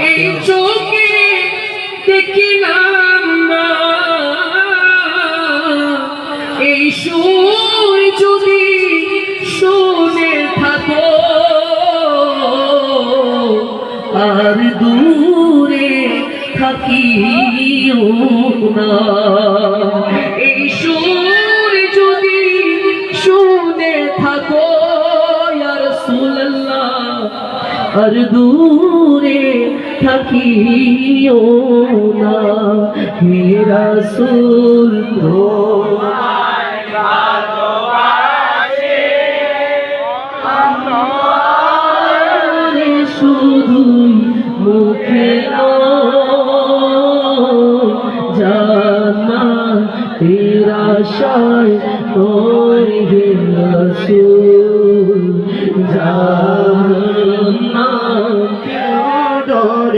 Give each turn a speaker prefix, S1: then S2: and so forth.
S1: এই চোখে দেখিলাম না, এই সুর যদি শুনে থাকো আর দূরে থাকিও না, এই সুর যদি শুনে থাকো ইয়া রাসূলুল্লাহ আর দূরে থাকিও না, হে রাসূল তোমায় ভালোবাসি আমার শুধু মুখে জান্নাতের আশায় নয় হে রাসূল।